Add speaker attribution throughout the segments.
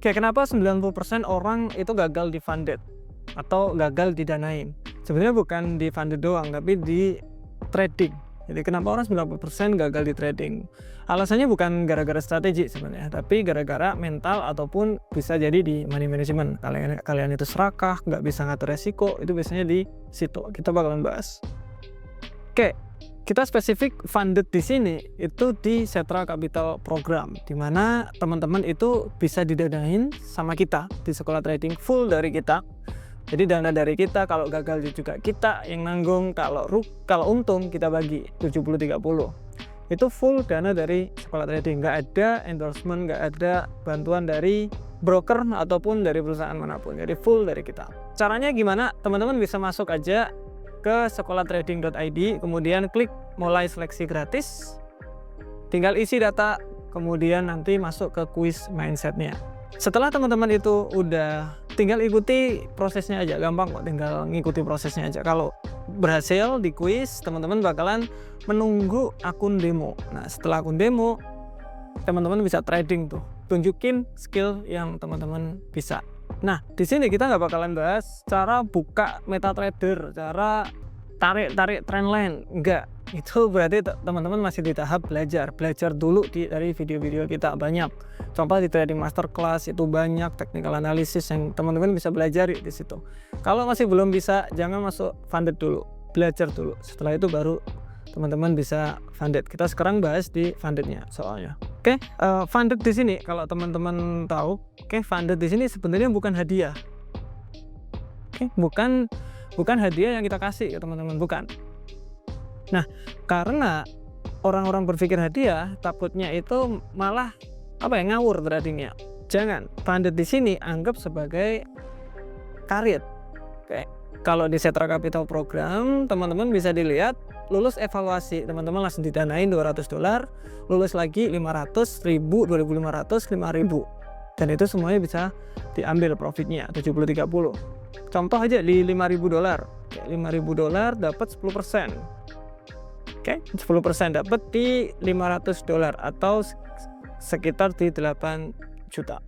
Speaker 1: Oke, kenapa 90% orang itu gagal di funded atau gagal didanain? Sebenarnya bukan di funded doang, tapi di trading. Jadi kenapa orang 90% gagal di trading? Alasannya bukan gara-gara strategi sebenarnya, tapi gara-gara mental ataupun bisa jadi di money management. Kalian itu serakah, nggak bisa ngatur resiko, itu biasanya di situ. Kita bakalan bahas. Oke, kita spesifik funded di sini itu di Setra Capital Program, di mana teman-teman itu bisa didanain sama kita di sekolah trading full dari kita. Jadi dana dari kita, kalau gagal juga kita yang nanggung, kalau untung kita bagi 70-30. Itu full dana dari sekolah trading, nggak ada endorsement, nggak ada bantuan dari broker ataupun dari perusahaan manapun. Jadi full dari kita. Caranya gimana? Teman-teman bisa masuk aja ke sekolahtrading.id, kemudian klik mulai seleksi gratis, tinggal isi data, kemudian nanti masuk ke kuis mindsetnya. Setelah teman-teman itu udah, tinggal ikuti prosesnya aja, gampang kok, tinggal ngikuti prosesnya aja. Kalau berhasil di kuis, teman-teman bakalan menunggu akun demo. Nah, setelah akun demo, teman-teman bisa trading tuh, tunjukin skill yang teman-teman bisa. Nah, di sini kita nggak bakalan bahas cara buka MetaTrader, cara tarik trendline, enggak. Itu berarti teman-teman masih di tahap belajar dulu dari video-video kita banyak. Contoh di trading masterclass itu banyak technical analysis yang teman-teman bisa belajar di situ. Kalau masih belum bisa, jangan masuk funded dulu, belajar dulu. Setelah itu baru teman-teman bisa funded. Kita sekarang bahas di fundednya soalnya. Oke, funded di sini kalau teman-teman tahu, funded di sini sebenarnya bukan hadiah. Bukan hadiah yang kita kasih ke teman-teman, bukan. Nah, karena orang-orang berpikir hadiah, takutnya itu malah ngawur tradingnya. Jangan, funded di sini anggap sebagai karir. Kalau di Setra Capital Program, teman-teman bisa dilihat lulus evaluasi, teman-teman langsung didanain $200, lulus lagi 500, 1000, 2500, 5000. Dan itu semuanya bisa diambil profitnya 70-30. Contoh aja di $5.000. $5.000 dapat 10%. 10% dapat di $500 atau sekitar di 8 juta.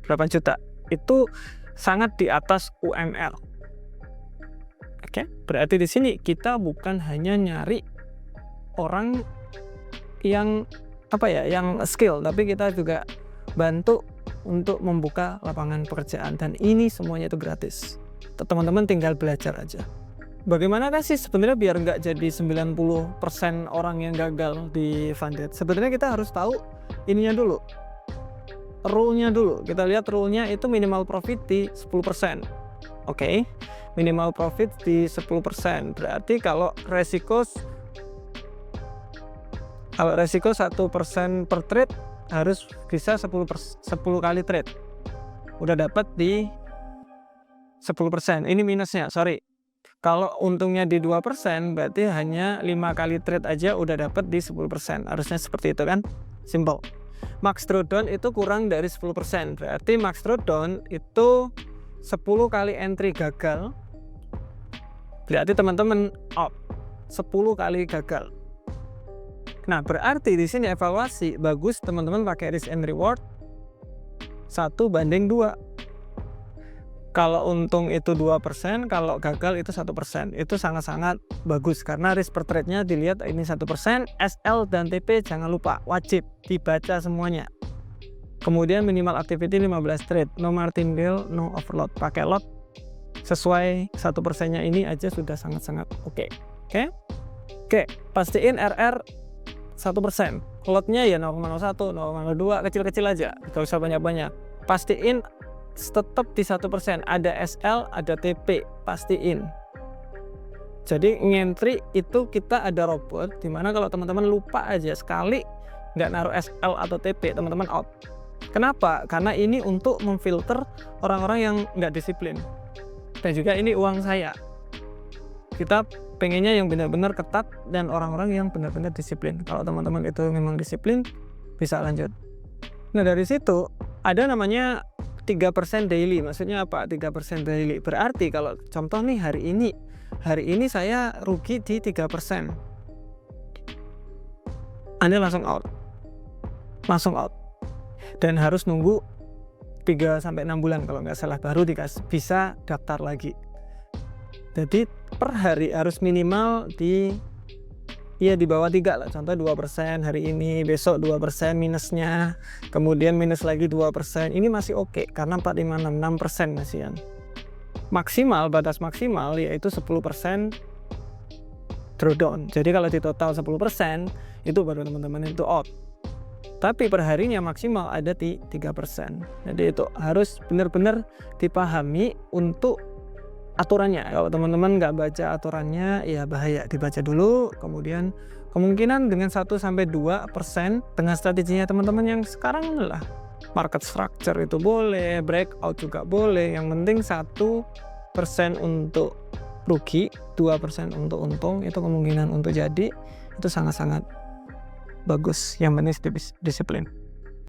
Speaker 1: 8 juta itu sangat di atas UMR. Berarti di sini kita bukan hanya nyari orang yang yang skill, tapi kita juga bantu untuk membuka lapangan pekerjaan, dan ini semuanya itu gratis. Teman-teman tinggal belajar aja. Bagaimana sih sebenarnya biar nggak jadi 90% orang yang gagal di funded? Sebenarnya kita harus tahu ininya dulu, rule-nya dulu. Kita lihat rule-nya itu minimal profit di 10%. Minimal profit di 10%. Berarti kalau resiko 1% per trade harus bisa 10 kali trade. Udah dapat di 10%. Ini minusnya, sorry. Kalau untungnya di 2%, berarti hanya 5 kali trade aja udah dapat di 10%. Harusnya seperti itu kan? Simple. Max drawdown itu kurang dari 10%. Berarti max drawdown itu 10 kali entry gagal. Berarti teman-teman out. 10 kali gagal. Nah, berarti di sini evaluasi bagus teman-teman pakai risk and reward 1:2. Kalau untung itu 2%, kalau gagal itu 1%. Itu sangat-sangat bagus karena risk per trade-nya dilihat ini 1%, SL dan TP jangan lupa, wajib dibaca semuanya. Kemudian minimal activity 15 trade, no martingale, no overload. Pakai lot sesuai 1%-nya ini aja sudah sangat-sangat oke. Pastiin RR 1%. Lotnya ya 0,01, 0,02, kecil-kecil aja, gak usah banyak-banyak. Pastiin tetap di 1%, ada SL, ada TP, pastiin. Jadi ngentry itu kita ada robot, dimana kalau teman-teman lupa aja sekali nggak naruh SL atau TP, teman-teman out. Kenapa? Karena ini untuk memfilter orang-orang yang nggak disiplin. Dan juga ini uang saya. Kita pengennya yang benar-benar ketat dan orang-orang yang benar-benar disiplin. Kalau teman-teman itu memang disiplin, bisa lanjut. Nah, dari situ ada namanya 3% daily. Maksudnya apa? 3% daily. Berarti kalau contoh nih hari ini saya rugi di 3%. Anda langsung out. Dan harus nunggu 3-6 bulan kalau nggak salah, baru bisa daftar lagi. Jadi per hari harus minimal di bawah 3 lah, contoh 2% hari ini, besok 2% minusnya, kemudian minus lagi 2%, ini masih oke, karena 4, 5, 6% masih maksimal, batas maksimal yaitu 10% drawdown. Jadi kalau di total 10% itu baru teman-teman itu out. Tapi perharinya maksimal ada di 3%. Jadi itu harus benar-benar dipahami untuk aturannya. Kalau teman-teman nggak baca aturannya, ya bahaya. Dibaca dulu, kemudian kemungkinan dengan 1-2% dengan strateginya teman-teman yang sekarang lah, market structure itu boleh, breakout juga boleh. Yang penting 1% untuk rugi, 2% untuk untung, itu kemungkinan untuk jadi itu sangat-sangat bagus. Yang penting disiplin.